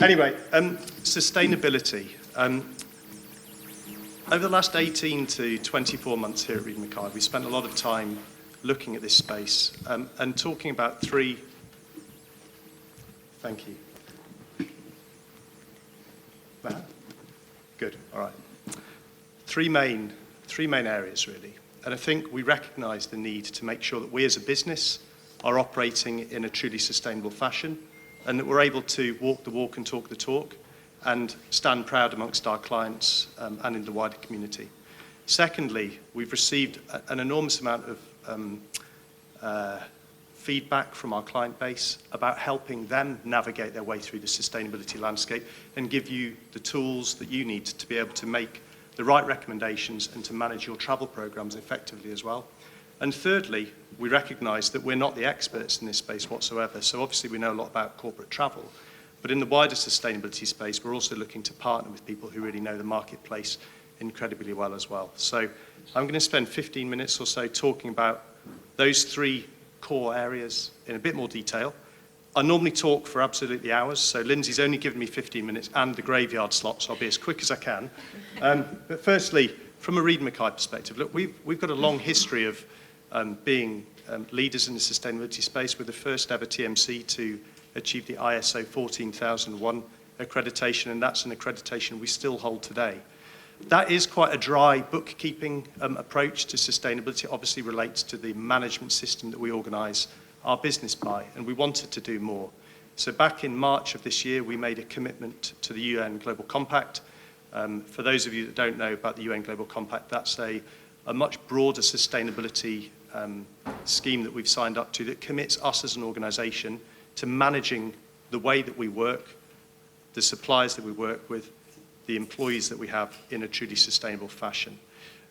Anyway, sustainability. Over the last 18 to 24 months here at Reed Mackay, we spent a lot of time looking at this space and talking about three. Thank you. Good. All right. Three main areas really, and I think we recognise the need to make sure that we as a business are operating in a truly sustainable fashion, and that we're able to walk the walk and talk the talk, and stand proud amongst our clients and in the wider community. Secondly, we've received an enormous amount of feedback from our client base about helping them navigate their way through the sustainability landscape and give you the tools that you need to be able to make the right recommendations and to manage your travel programs effectively as well. And thirdly, we recognise that we're not the experts in this space whatsoever. So obviously we know a lot about corporate travel, but in the wider sustainability space, we're also looking to partner with people who really know the marketplace incredibly well as well. So I'm going to spend 15 minutes or so talking about those three core areas in a bit more detail. I normally talk for absolutely hours, so Lindsay's only given me 15 minutes and the graveyard slot, so I'll be as quick as I can. But firstly, from a Reed Mackay perspective, look, we've got a long history of being leaders in the sustainability space. We're the first ever TMC to achieve the ISO 14001 accreditation, and that's an accreditation we still hold today. That is quite a dry bookkeeping approach to sustainability. It obviously relates to the management system that we organise our business by, and we wanted to do more. So back in March of this year, we made a commitment to the UN Global Compact. For those of you that don't know about the UN Global Compact, that's a much broader sustainability scheme that we've signed up to that commits us as an organisation to managing the way that we work, the suppliers that we work with, the employees that we have in a truly sustainable fashion.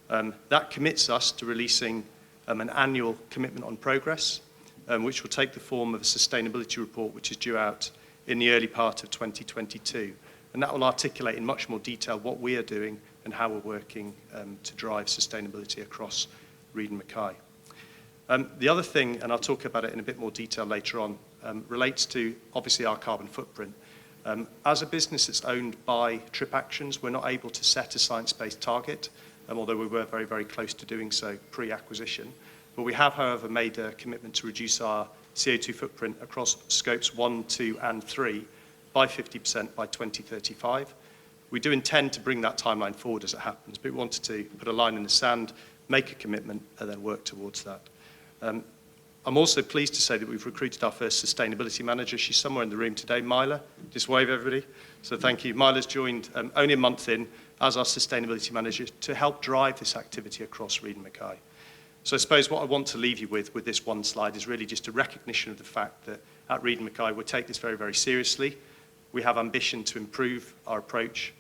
That commits us to releasing an annual commitment on progress, which will take the form of a sustainability report, which is due out in the early part of 2022. And that will articulate in much more detail what we are doing and how we're working to drive sustainability across Reed Mackay. The other thing, and I'll talk about it in a bit more detail later on, relates to obviously our carbon footprint. As a business that's owned by TripActions, we're not able to set a science-based target, although we were very, very close to doing so pre-acquisition. But we have, however, made a commitment to reduce our CO2 footprint across scopes 1, 2, and 3 by 50% by 2035. We do intend to bring that timeline forward as it happens, but we wanted to put a line in the sand, make a commitment, and then work towards that. I'm also pleased to say that we've recruited our first sustainability manager. She's somewhere in the room today, Myla. Just wave, everybody. So thank you. Myla's joined only a month in as our sustainability manager to help drive this activity across Reed Mackay. So I suppose what I want to leave you with this one slide is really just a recognition of the fact that at Reed Mackay we take this very, very seriously. We have ambition to improve our approach.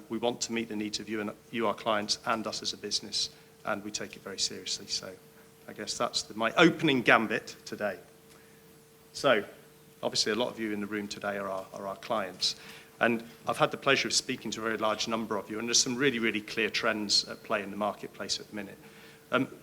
We want to meet the needs of you, our clients, and us as a business, and we take it very seriously. So I guess that's my opening gambit today. So obviously a lot of you in the room today are our clients. And I've had the pleasure of speaking to a very large number of you, and there's some really, really clear trends at play in the marketplace at the minute.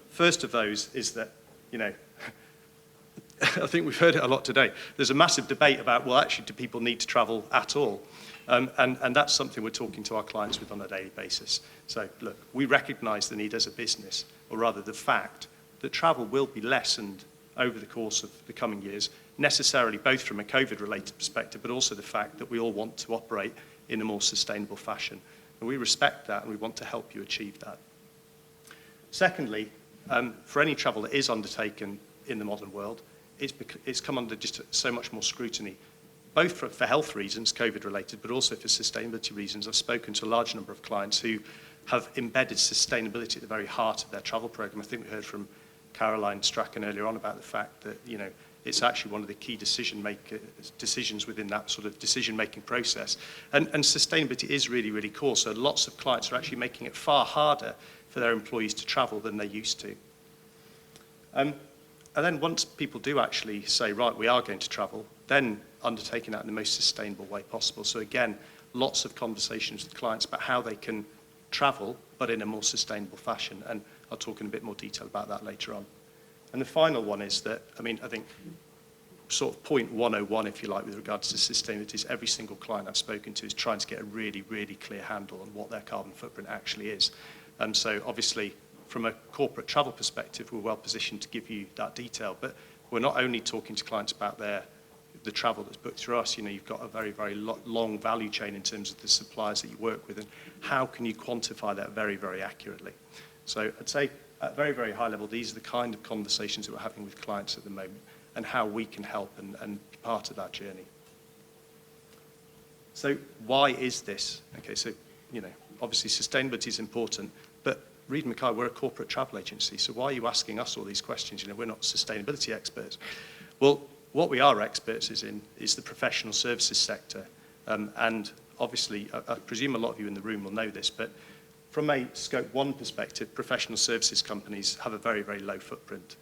First of those is that, I think we've heard it a lot today. There's a massive debate about, well, actually, do people need to travel at all? And that's something we're talking to our clients with on a daily basis. So look, we recognise the need as a business, or rather the fact that travel will be lessened over the course of the coming years, necessarily both from a COVID-related perspective, but also the fact that we all want to operate in a more sustainable fashion. And we respect that, and we want to help you achieve that. Secondly, for any travel that is undertaken in the modern world, it's come under just so much more scrutiny, both for health reasons, COVID-related, but also for sustainability reasons. I've spoken to a large number of clients who have embedded sustainability at the very heart of their travel program. I think we heard from Caroline Strachan earlier on about the fact that, it's actually one of the key decisions within that sort of decision-making process. And sustainability is really, really core. So lots of clients are actually making it far harder for their employees to travel than they used to. And then once people do actually say, right, we are going to travel, then undertaking that in the most sustainable way possible. So again, lots of conversations with clients about how they can travel, but in a more sustainable fashion. And I'll talk in a bit more detail about that later on. And the final one is that, I think sort of point 101, if you like, with regards to sustainability is every single client I've spoken to is trying to get a really, really clear handle on what their carbon footprint actually is. So obviously, from a corporate travel perspective, we're well positioned to give you that detail. But we're not only talking to clients about the travel that's booked through us. You know, you've got a very, very long value chain in terms of the suppliers that you work with, and how can you quantify that very, very accurately? So I'd say at a very, very high level, these are the kind of conversations that we're having with clients at the moment, and how we can help and be part of that journey. So why is this? Okay, so, you know, obviously sustainability is important, but Reed Mackay, we're a corporate travel agency, so why are you asking us all these questions? You know, we're not sustainability experts. Well, what we are experts is the professional services sector. And obviously, I presume a lot of you in the room will know this, but from a Scope 1 perspective, professional services companies have a very, very low footprint.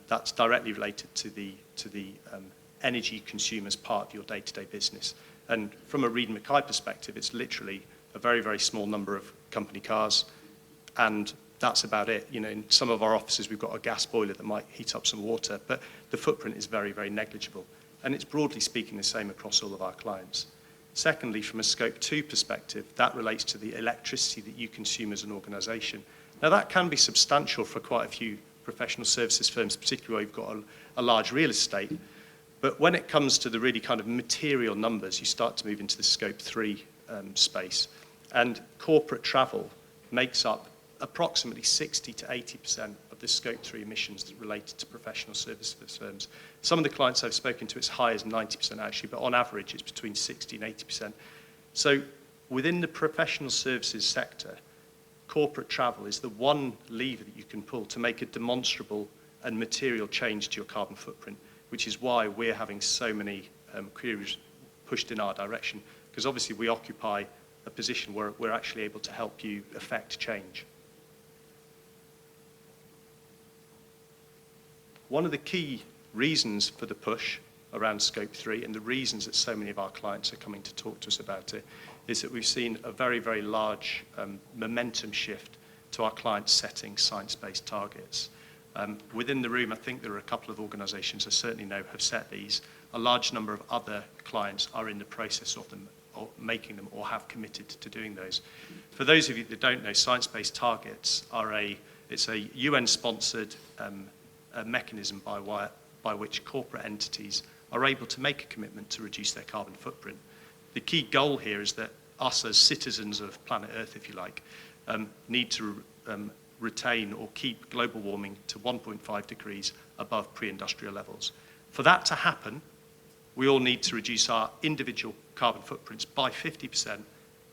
That's directly related to the energy consumers part of your day-to-day business. And from a Reed Mackay perspective, it's literally a very, very small number of company cars, and that's about it. You know, in some of our offices, we've got a gas boiler that might heat up some water, but the footprint is very, very negligible. And it's broadly speaking the same across all of our clients. Secondly, from a Scope 2 perspective, that relates to the electricity that you consume as an organisation. Now, that can be substantial for quite a few professional services firms, particularly where you've got a large real estate. But when it comes to the really kind of material numbers, you start to move into the Scope 3 space. And corporate travel makes up approximately 60 to 80% of the Scope 3 emissions that related to professional services firms. Some of the clients I've spoken to, it's high as 90% actually, but on average, it's between 60 and 80%. So within the professional services sector, corporate travel is the one lever that you can pull to make a demonstrable and material change to your carbon footprint, which is why we're having so many queries pushed in our direction, because obviously we occupy a position where we're actually able to help you affect change. One of the key reasons for the push around Scope 3 and the reasons that so many of our clients are coming to talk to us about it is that we've seen a very, very large momentum shift to our clients setting science-based targets. Within the room, I think there are a couple of organisations I certainly know have set these. A large number of other clients are in the process of them, or making them, or have committed to doing those. For those of you that don't know, science-based targets are it's a UN-sponsored mechanism by which corporate entities are able to make a commitment to reduce their carbon footprint. The key goal here is that us as citizens of planet Earth, if you like, need to retain or keep global warming to 1.5 degrees above pre-industrial levels. For that to happen, we all need to reduce our individual carbon footprints by 50%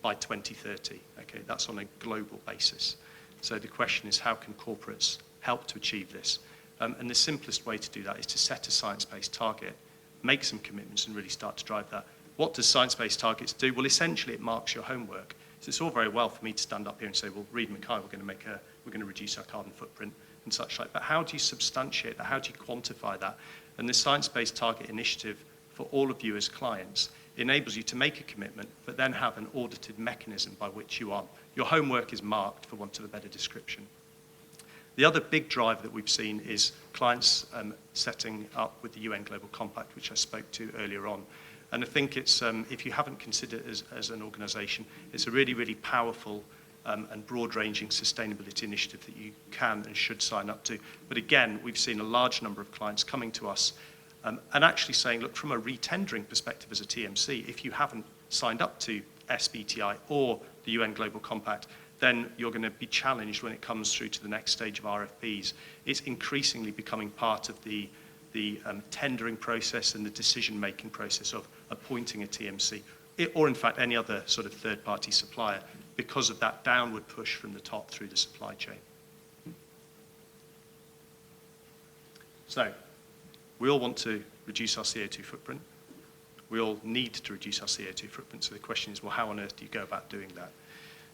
by 2030. Okay, that's on a global basis. So the question is, how can corporates help to achieve this? And the simplest way to do that is to set a science-based target, make some commitments, and really start to drive that. What does science-based targets do? Well, essentially, it marks your homework. So it's all very well for me to stand up here and say, well, Reed Mackay, we're going to reduce our carbon footprint and such like. But how do you substantiate that? How do you quantify that? And the Science-Based Target Initiative for all of you as clients enables you to make a commitment, but then have an audited mechanism by which your homework is marked, for want of a better description. The other big drive that we've seen is clients setting up with the UN Global Compact, which I spoke to earlier on. And I think it's, if you haven't considered it as an organisation, it's a really, really powerful and broad-ranging sustainability initiative that you can and should sign up to. But again, we've seen a large number of clients coming to us and actually saying, look, from a retendering perspective as a TMC, if you haven't signed up to SBTI or the UN Global Compact, then you're going to be challenged when it comes through to the next stage of RFPs. It's increasingly becoming part of the tendering process and the decision-making process of appointing a TMC, or in fact any other sort of third-party supplier, because of that downward push from the top through the supply chain. So, we all want to reduce our CO2 footprint. We all need to reduce our CO2 footprint. So the question is, well, how on earth do you go about doing that?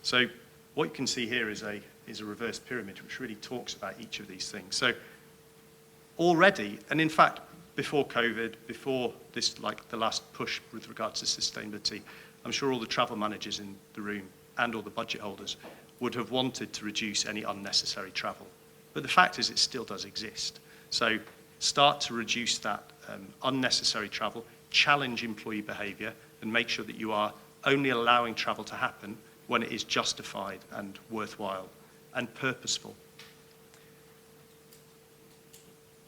So what you can see here is a reverse pyramid, which really talks about each of these things. So already, and in fact, before COVID, before this, like the last push with regards to sustainability, I'm sure all the travel managers in the room and all the budget holders would have wanted to reduce any unnecessary travel. But the fact is, it still does exist. So start to reduce that unnecessary travel, challenge employee behaviour, and make sure that you are only allowing travel to happen when it is justified and worthwhile and purposeful.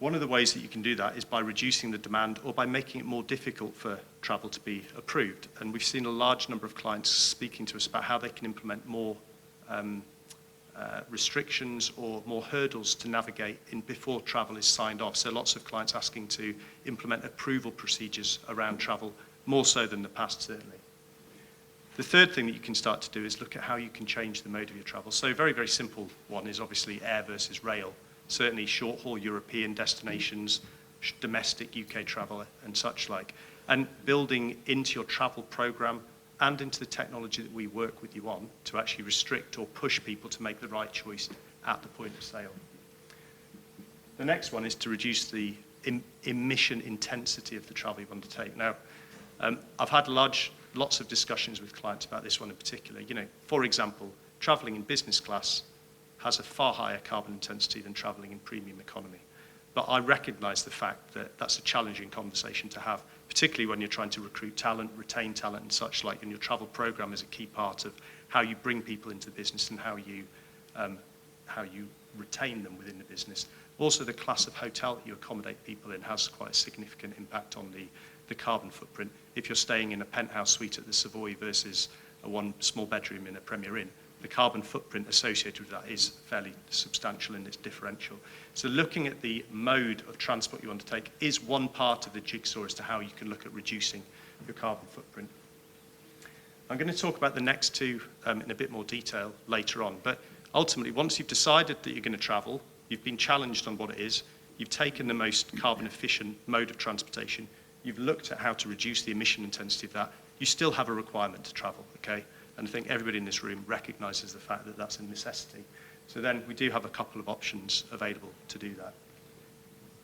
One of the ways that you can do that is by reducing the demand or by making it more difficult for travel to be approved. And we've seen a large number of clients speaking to us about how they can implement more restrictions or more hurdles to navigate in before travel is signed off. So lots of clients asking to implement approval procedures around travel, more so than the past, certainly. The third thing that you can start to do is look at how you can change the mode of your travel. So a very, very simple one is obviously air versus rail. Certainly short-haul European destinations, domestic UK travel and such like. And building into your travel program and into the technology that we work with you on to actually restrict or push people to make the right choice at the point of sale. The next one is to reduce the emission intensity of the travel you want to take. Now, I've had lots of discussions with clients about this one in particular. You know, for example, traveling in business class has a far higher carbon intensity than traveling in premium economy. But I recognize the fact that that's a challenging conversation to have, particularly when you're trying to recruit talent, retain talent and such like, and your travel program is a key part of how you bring people into the business and how you retain them within the business. Also, the class of hotel that you accommodate people in has quite a significant impact on the carbon footprint. If you're staying in a penthouse suite at the Savoy versus a one small bedroom in a Premier Inn, the carbon footprint associated with that is fairly substantial and it's differential. So looking at the mode of transport you want to take is one part of the jigsaw as to how you can look at reducing your carbon footprint. I'm going to talk about the next two in a bit more detail later on, but ultimately once you've decided that you're going to travel, you've been challenged on what it is, you've taken the most carbon efficient mode of transportation, you've looked at how to reduce the emission intensity of that, you still have a requirement to travel, okay? And I think everybody in this room recognises the fact that that's a necessity. So then we do have a couple of options available to do that.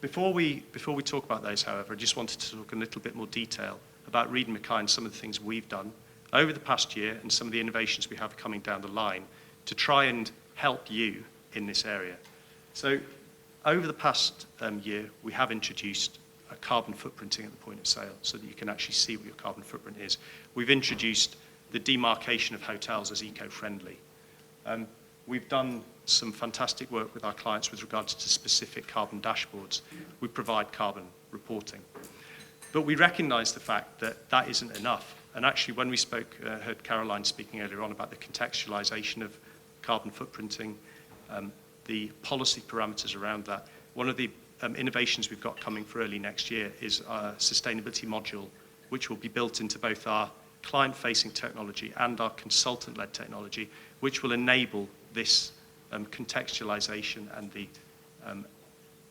Before we talk about those, however, I just wanted to talk in a little bit more detail about Reed & Mackay and some of the things we've done over the past year and some of the innovations we have coming down the line to try and help you in this area. So over the past year, we have introduced a carbon footprinting at the point of sale so that you can actually see what your carbon footprint is. We've introduced the demarcation of hotels as eco-friendly. We've done some fantastic work with our clients with regards to specific carbon dashboards. We provide carbon reporting. But we recognise the fact that that isn't enough. And actually, when we heard Caroline speaking earlier on about the contextualisation of carbon footprinting, the policy parameters around that, one of the innovations we've got coming for early next year is a sustainability module, which will be built into both our client-facing technology and our consultant-led technology, which will enable this contextualization and the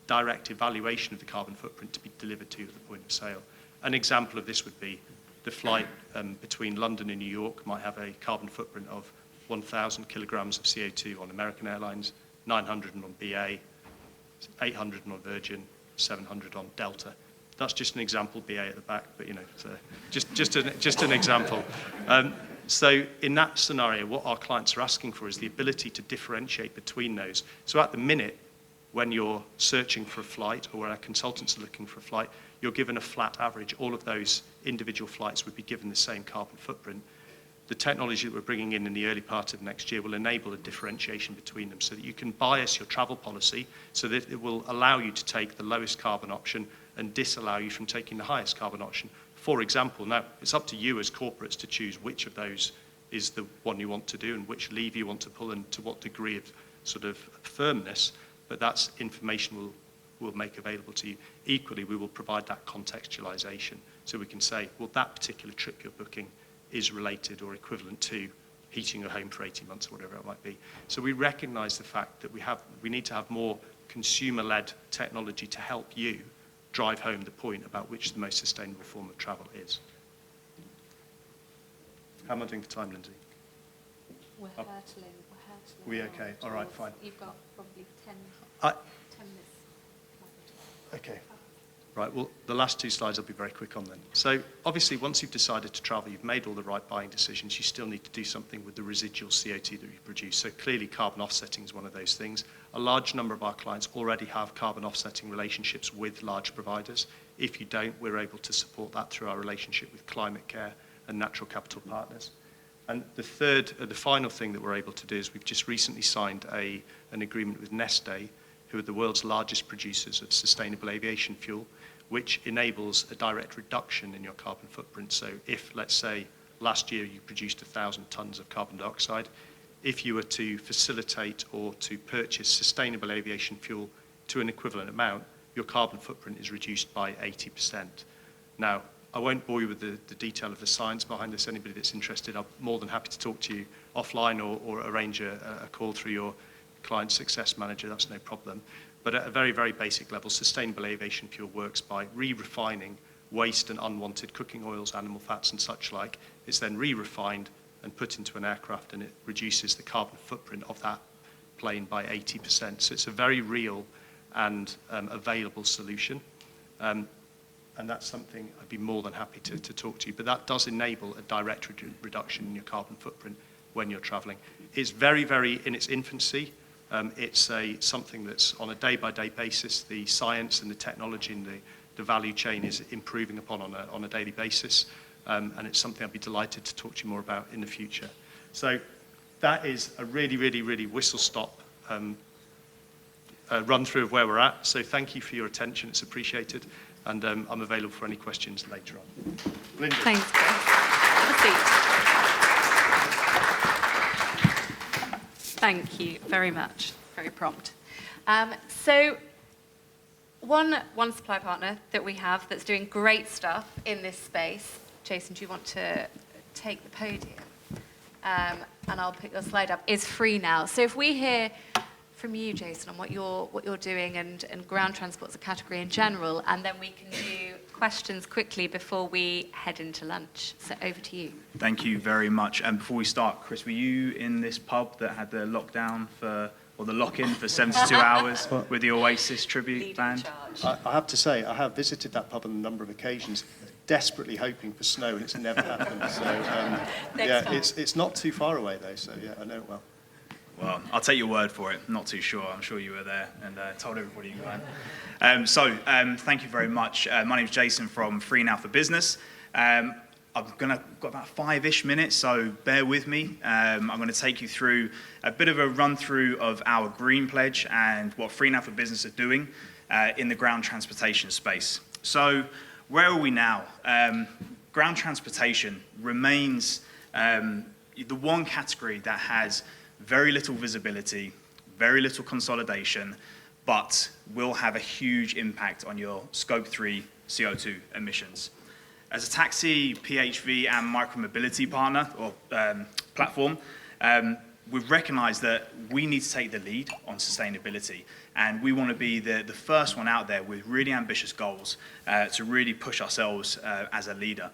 direct evaluation of the carbon footprint to be delivered to you at the point of sale. An example of this would be the flight between London and New York might have a carbon footprint of 1,000 kilograms of CO2 on American Airlines, 900 on BA, 800 on Virgin, 700 on Delta. That's just an example, BA at the back, but you know, so just an example. So in that scenario, what our clients are asking for is the ability to differentiate between those. So at the minute, when you're searching for a flight or when our consultants are looking for a flight, you're given a flat average. All of those individual flights would be given the same carbon footprint. The technology that we're bringing in the early part of next year will enable a differentiation between them so that you can bias your travel policy so that it will allow you to take the lowest carbon option and disallow you from taking the highest carbon option. For example, now it's up to you as corporates to choose which of those is the one you want to do and which lever you want to pull and to what degree of sort of firmness, but that's information we'll make available to you. Equally, we will provide that contextualization so we can say, well, that particular trip you're booking is related or equivalent to heating your home for 18 months or whatever it might be. So we recognize the fact that we need to have more consumer-led technology to help you drive home the point about which the most sustainable form of travel is. How am I doing for time, Lindsay? We're hurtling. We okay? All right, fine. You've got probably 10 minutes. Okay. Right, well, the last two slides I'll be very quick on then. So obviously, once you've decided to travel, you've made all the right buying decisions, you still need to do something with the residual CO2 that you produce. So clearly, carbon offsetting is one of those things. A large number of our clients already have carbon offsetting relationships with large providers. If you don't, we're able to support that through our relationship with Climate Care and Natural Capital Partners. And the final thing that we're able to do is we've just recently signed an agreement with Neste, who are the world's largest producers of sustainable aviation fuel, which enables a direct reduction in your carbon footprint. So if, let's say, last year you produced 1,000 tons of carbon dioxide, if you were to facilitate or to purchase sustainable aviation fuel to an equivalent amount, your carbon footprint is reduced by 80%. Now, I won't bore you with the detail of the science behind this. Anybody that's interested, I'm more than happy to talk to you offline or arrange a call through your client success manager, that's no problem. But at a very, very basic level, sustainable aviation fuel works by re-refining waste and unwanted cooking oils, animal fats and such like. It's then re-refined and put into an aircraft, and it reduces the carbon footprint of that plane by 80%. So it's a very real and available solution. And that's something I'd be more than happy to talk to you. But that does enable a direct reduction in your carbon footprint when you're traveling. It's very, very in its infancy. It's something that's on a day-by-day basis. The science and the technology and the value chain is improving upon on a daily basis. And it's something I'd be delighted to talk to you more about in the future. So that is a really, really, really whistle-stop run-through of where we're at. So thank you for your attention. It's appreciated. And I'm available for any questions later on. Linda. Thanks, Chris. Have a seat. Thank you very much. Very prompt. So one supply partner that we have that's doing great stuff in this space, Jason, do you want to take the podium? And I'll pick your slide up, is FreeNow. So if we hear from you, Jason, on what you're doing and ground transport as a category in general, and then we can do questions quickly before we head into lunch. So over to you. Thank you very much. And before we start, Chris, were you in this pub that had the lockdown or the lock-in for 72 hours with the Oasis tribute band? I have to say, I have visited that pub on a number of occasions, desperately hoping for snow, and it's never happened. So yeah, it's not too far away though. So yeah, I know it well. Well, I'll take your word for it. Not too sure. I'm sure you were there and told everybody you were. Thank you very much. My name's Jason from FreeNow for Business. I've got about 5-ish minutes, so bear with me. I'm going to take you through a bit of a run-through of our Green Pledge and what FreeNow for Business are doing in the ground transportation space. So where are we now? Ground transportation remains the one category that has very little visibility, very little consolidation, but will have a huge impact on your Scope 3 CO2 emissions. As a taxi, PHV, and micromobility partner or platform, we've recognized that we need to take the lead on sustainability, and we want to be the first one out there with really ambitious goals to really push ourselves as a leader.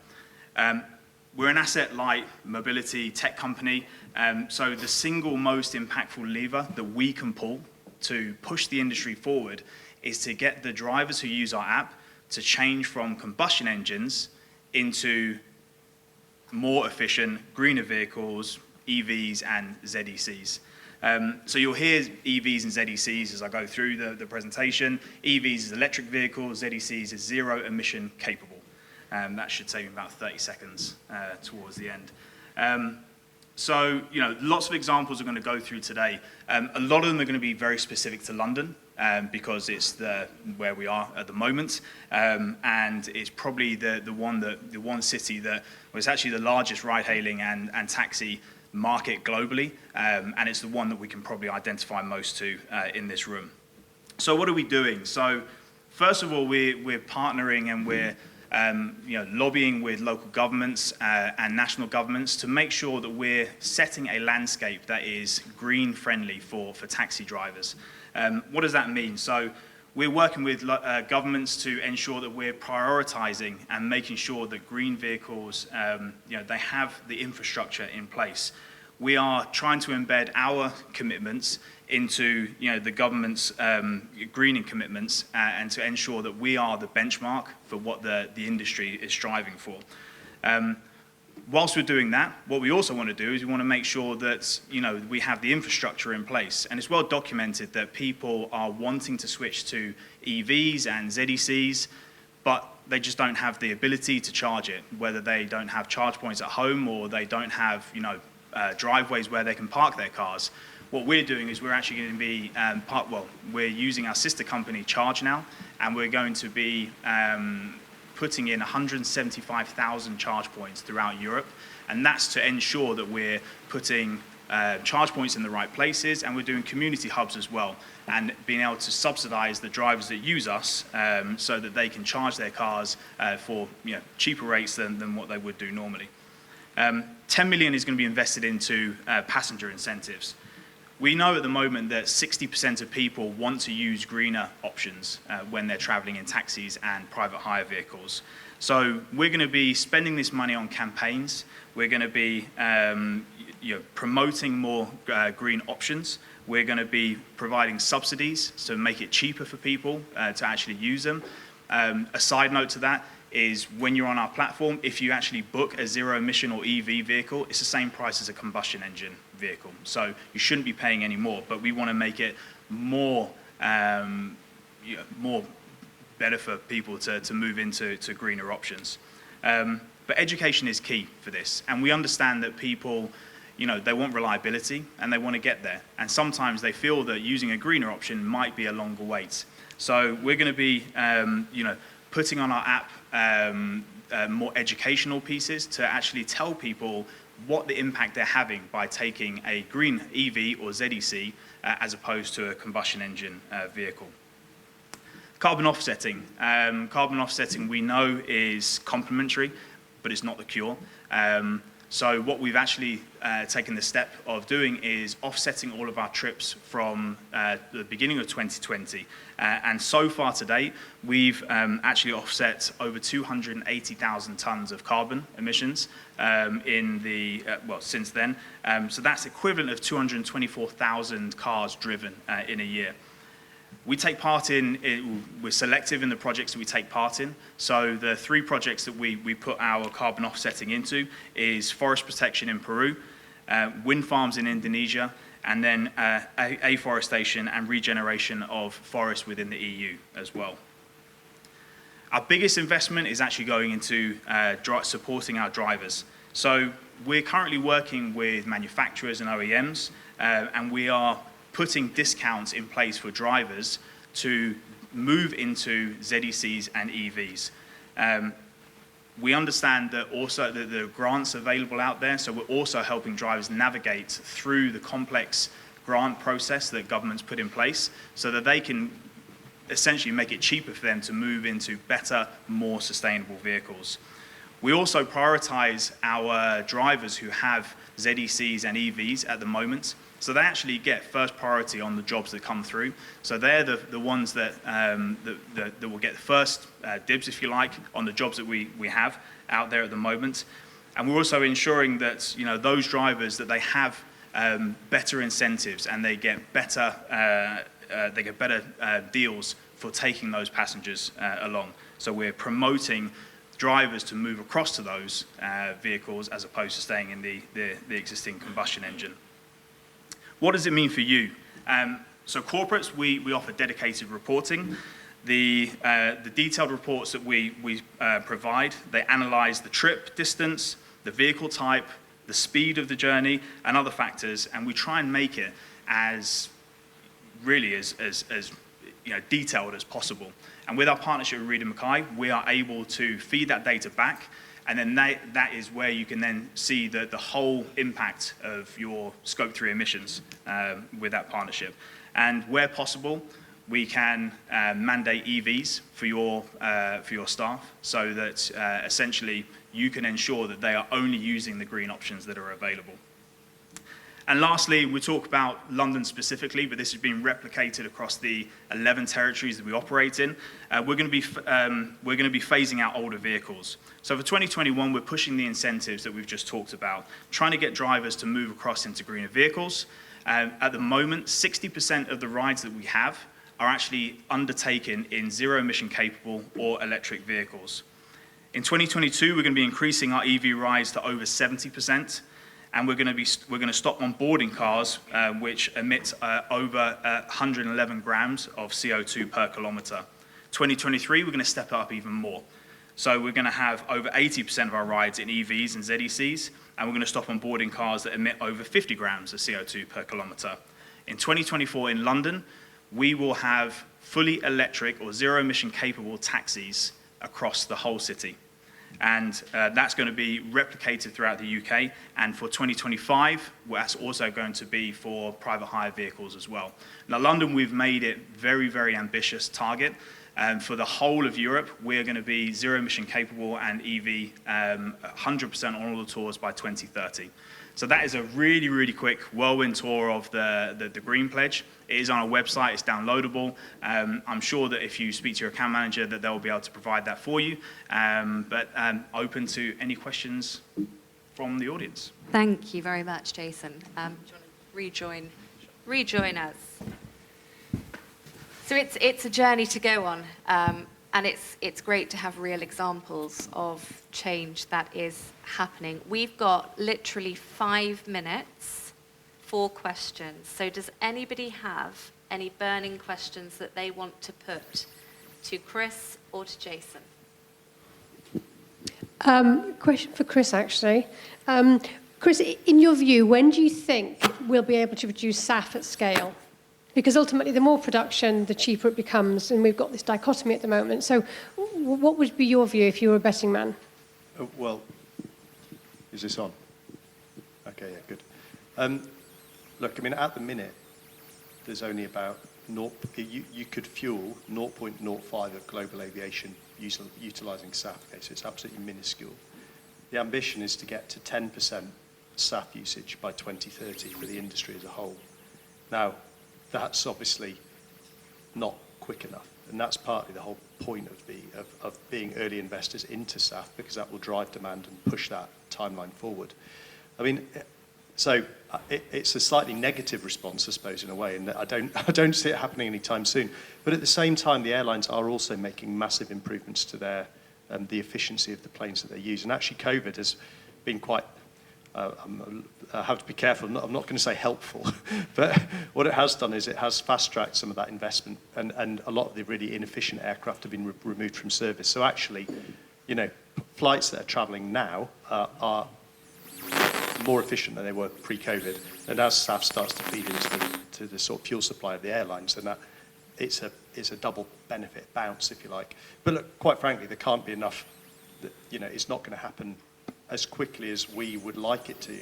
We're an asset-light mobility tech company, so the single most impactful lever that we can pull to push the industry forward is to get the drivers who use our app to change from combustion engines into more efficient, greener vehicles, EVs and ZECs. So you'll hear EVs and ZECs as I go through the presentation. EVs is electric vehicles, ZECs is zero emission capable. That should save you about 30 seconds towards the end. So, lots of examples we're going to go through today. A lot of them are going to be very specific to London because it's where we are at the moment, and it's probably the one city that was actually the largest ride-hailing and taxi market globally, and it's the one that we can probably identify most to in this room. So, what are we doing? So, first of all, we're partnering and we're lobbying with local governments and national governments to make sure that we're setting a landscape that is green friendly for taxi drivers. What does that mean? So we're working with governments to ensure that we're prioritizing and making sure that green vehicles, they have the infrastructure in place. we are trying to embed our commitments into the government's greening commitments and to ensure that we are the benchmark for what the industry is striving for. Whilst we're doing that, what we also want to do is we want to make sure that we have the infrastructure in place. And it's well documented that people are wanting to switch to EVs and ZECs, but they just don't have the ability to charge it, whether they don't have charge points at home or they don't have driveways where they can park their cars. What we're doing is we're actually going to be, we're using our sister company Charge Now, and we're going to be putting in 175,000 charge points throughout Europe, and that's to ensure that we're putting charge points in the right places, and we're doing community hubs as well, and being able to subsidize the drivers that use us so that they can charge their cars for cheaper rates than what they would do normally. 10 million is going to be invested into passenger incentives. We know at the moment that 60% of people want to use greener options when they're traveling in taxis and private hire vehicles. So we're going to be spending this money on campaigns. We're going to be promoting more green options. We're going to be providing subsidies to make it cheaper for people to actually use them. A side note to that is when you're on our platform, if you actually book a zero emission or EV vehicle, it's the same price as a combustion engine vehicle. So you shouldn't be paying any more, but we want to make it more better for people to move into greener options. But education is key for this. And we understand that people, they want reliability and they want to get there. And sometimes they feel that using a greener option might be a longer wait. So we're going to be, putting on our app more educational pieces to actually tell people what the impact they're having by taking a green EV or ZEC as opposed to a combustion engine vehicle. Carbon offsetting. Carbon offsetting we know is complementary, but it's not the cure. So what we've actually taken the step of doing is offsetting all of our trips from the beginning of 2020. And so far to date, we've actually offset over 280,000 tons of carbon emissions since then. So that's equivalent of 224,000 cars driven in a year. We take part we're selective in the projects that we take part in. So the 3 projects that we put our carbon offsetting into is forest protection in Peru, wind farms in Indonesia, and then afforestation and regeneration of forests within the EU as well. Our biggest investment is actually going into supporting our drivers. So we're currently working with manufacturers and OEMs, and we are putting discounts in place for drivers to move into ZECs and EVs. We understand that also that there are grants available out there, so we're also helping drivers navigate through the complex grant process that government's put in place so that they can essentially make it cheaper for them to move into better, more sustainable vehicles. We also prioritize our drivers who have ZECs and EVs at the moment, so they actually get first priority on the jobs that come through. So they're the ones that will get first dibs, if you like, on the jobs that we have out there at the moment. And we're also ensuring that those drivers that they have better incentives and they get better deals for taking those passengers along. So we're promoting drivers to move across to those vehicles as opposed to staying in the existing combustion engine. What does it mean for you? So corporates, we offer dedicated reporting. The detailed reports that we provide, they analyze the trip distance, the vehicle type, the speed of the journey, and other factors, and we try and make it as detailed as possible. And with our partnership with Reed & Mackay, we are able to feed that data back, and then that is where you can then see the whole impact of your Scope 3 emissions with that partnership. And where possible, we can mandate EVs for your staff so that essentially you can ensure that they are only using the green options that are available. And lastly, we talk about London specifically, but this has been replicated across the 11 territories that we operate in. We're going to be phasing out older vehicles. So for 2021, we're pushing the incentives that we've just talked about, trying to get drivers to move across into greener vehicles. At the moment, 60% of the rides that we have are actually undertaken in zero-emission capable or electric vehicles. In 2022, we're going to be increasing our EV rides to over 70%, and we're going to stop onboarding cars which emit over 111 grams of CO2 per kilometre. 2023, we're going to step it up even more. So we're going to have over 80% of our rides in EVs and ZECs, and we're going to stop onboarding cars that emit over 50 grams of CO2 per kilometre. In 2024 in London, we will have fully electric or zero-emission capable taxis across the whole city. And that's going to be replicated throughout the UK. And for 2025, that's also going to be for private hire vehicles as well. Now, London, we've made it very, very ambitious target. For the whole of Europe, we're going to be zero-emission capable and EV 100% on all the tours by 2030. So that is a really, really quick whirlwind tour of the Green Pledge. It is on our website, it's downloadable. I'm sure that if you speak to your account manager that they'll be able to provide that for you. But open to any questions from the audience. Thank you very much, Jason. Do you want to rejoin us? So it's a journey to go on, and it's great to have real examples of change that is happening. We've got literally 5 minutes for questions. So does anybody have any burning questions that they want to put to Chris or to Jason? Question for Chris, actually. Chris, in your view, when do you think we'll be able to produce SAF at scale? Because ultimately, the more production, the cheaper it becomes, and we've got this dichotomy at the moment. So what would be your view if you were a betting man? Well, is this on? Okay, yeah, good. Look, I mean, at the minute, there's only about you could fuel 0.05 of global aviation utilising SAF. Okay, so it's absolutely minuscule. The ambition is to get to 10% SAF usage by 2030 for the industry as a whole. Now, that's obviously not quick enough, and that's partly the whole point of being early investors into SAF, because that will drive demand and push that timeline forward. I mean, so it's a slightly negative response, I suppose, in a way, and I don't see it happening anytime soon. But at the same time, the airlines are also making massive improvements to their the efficiency of the planes that they use, and actually, COVID has been quite. I have to be careful. I'm not going to say helpful, but what it has done is it has fast-tracked some of that investment, and a lot of the really inefficient aircraft have been removed from service. So actually, you know, flights that are travelling now are more efficient than they were pre-COVID. And as SAF starts to feed into the sort of fuel supply of the airlines, then that it's a double benefit bounce, if you like. But look, quite frankly, there can't be enough. You know, it's not going to happen as quickly as we would like it to,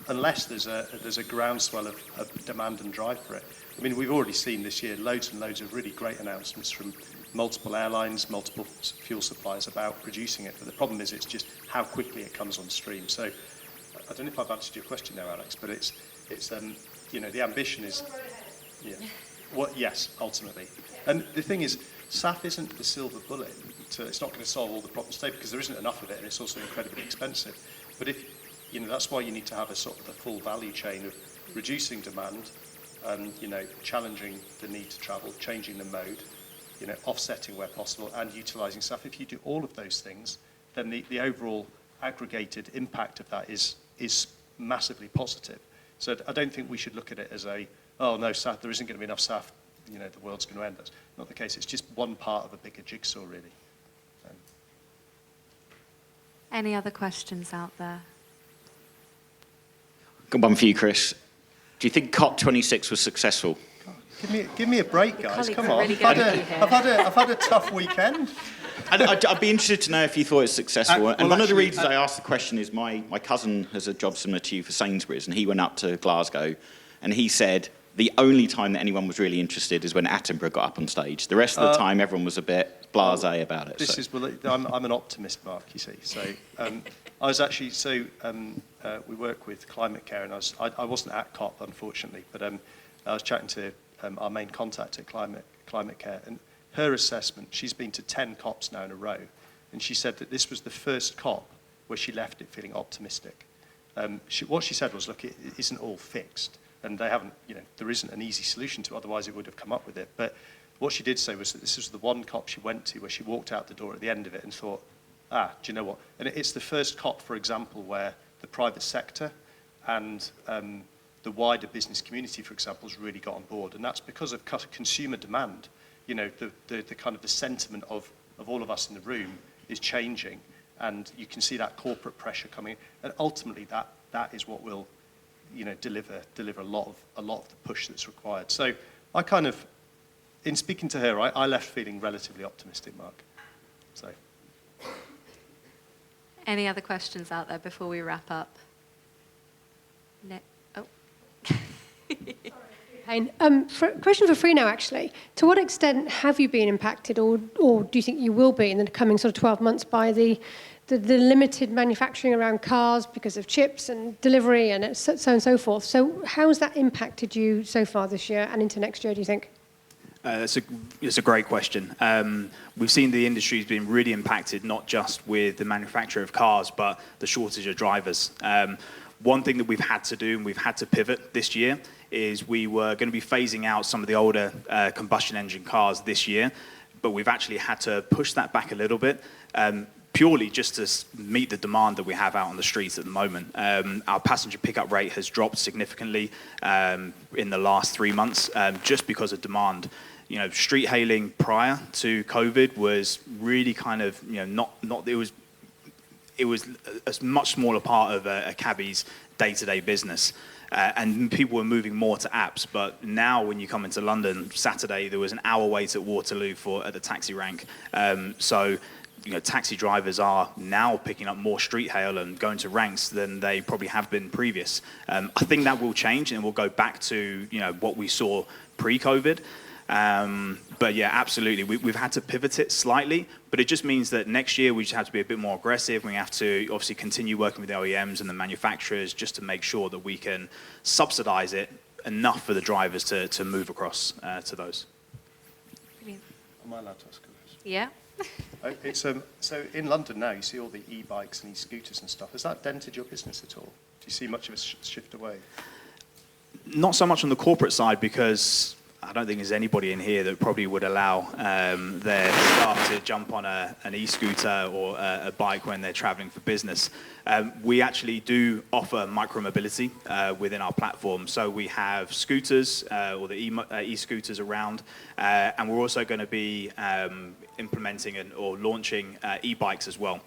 unless there's a groundswell of demand and drive for it. I mean, we've already seen this year loads and loads of really great announcements from multiple airlines, multiple fuel suppliers about producing it. But the problem is it's just how quickly it comes on stream. So I don't know if I've answered your question there, Alex, but it's you know, the ambition is, yeah, yes, ultimately. And the thing is, SAF isn't the silver bullet. It's not going to solve all the problems today because there isn't enough of it, and it's also incredibly expensive. But if you know, that's why you need to have a sort of the full value chain of reducing demand, you know, challenging the need to travel, changing the mode, you know, offsetting where possible, and utilising SAF. If you do all of those things, then the overall aggregated impact of that is massively positive. So I don't think we should look at it as oh no, SAF, there isn't going to be enough SAF, you know, the world's going to end. That's not the case. It's just one part of a bigger jigsaw, really. Any other questions out there? Got one for you, Chris. Do you think COP26 was successful? Give me a break, guys. Come on. Really I've had a tough weekend. And I'd be interested to know if you thought it was successful. Well, and one of the actually, reasons I asked the question is my cousin has a job similar to you for Sainsbury's, and he went up to Glasgow, and he said the only time that anyone was really interested is when Attenborough got up on stage. The rest of the time, everyone was a bit blasé about it. This so. is, well, I'm an optimist, Mark, you see. So I was actually, we work with Climate Care, and I wasn't at COP, unfortunately, but I was chatting to our main contact at Climate Care, and her assessment, she's been to 10 COPs now in a row, and she said that this was the first COP where she left it feeling optimistic. What she said was, look, it isn't all fixed, and they haven't, there isn't an easy solution to it, otherwise it would have come up with it. But what she did say was that this was the one COP she went to where she walked out the door at the end of it and thought, do you know what? And it's the first COP, for example, where the private sector and the wider business community, for example, has really got on board. And that's because of consumer demand. The kind of the sentiment of all of us in the room is changing. And you can see that corporate pressure coming. And ultimately, that is what will, deliver a lot of the push that's required. So I kind of, in speaking to her, I left feeling relatively optimistic, Mark. So. Any other questions out there before we wrap up? No. Oh. Question for Free now, actually. To what extent have you been impacted, or do you think you will be in the coming sort of 12 months by the limited manufacturing around cars because of chips and delivery and so on and so forth? So how has that impacted you so far this year and into next year, do you think? It's a great question. We've seen the industry's been really impacted, not just with the manufacture of cars, but the shortage of drivers. One thing that we've had to do, and we've had to pivot this year, is we were going to be phasing out some of the older combustion engine cars this year, but we've actually had to push that back a little bit, purely just to meet the demand that we have out on the streets at the moment. Our passenger pickup rate has dropped significantly in the last 3 months, just because of demand. Street hailing prior to COVID was really kind of, it was a much smaller part of a cabbie's day-to-day business. And people were moving more to apps. But now when you come into London, Saturday, there was an hour wait at Waterloo at the taxi rank. So taxi drivers are now picking up more street hail and going to ranks than they probably have been previous. I think that will change, and we'll go back to what we saw pre-COVID. But yeah, absolutely. We've had to pivot it slightly, but it just means that next year we just have to be a bit more aggressive. We have to obviously continue working with the OEMs and the manufacturers just to make sure that we can subsidize it enough for the drivers to move across to those. Brilliant. Am I allowed to ask a question? Yeah. So in London now, you see all the e-bikes and e-scooters and stuff. Has that dented your business at all? Do you see much of a shift away? Not so much on the corporate side, because I don't think there's anybody in here that probably would allow their staff to jump on an e-scooter or a bike when they're traveling for business. We actually do offer micro-mobility within our platform. So we have scooters or the e-scooters around, and we're also going to be implementing or launching e-bikes as well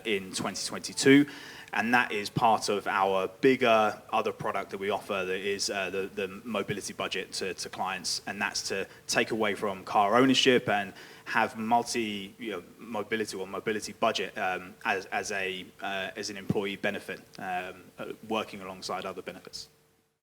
in 2022. And that is part of our bigger other product that we offer, that is the mobility budget to clients. And that's to take away from car ownership and have mobility or mobility budget as an employee benefit, working alongside other benefits.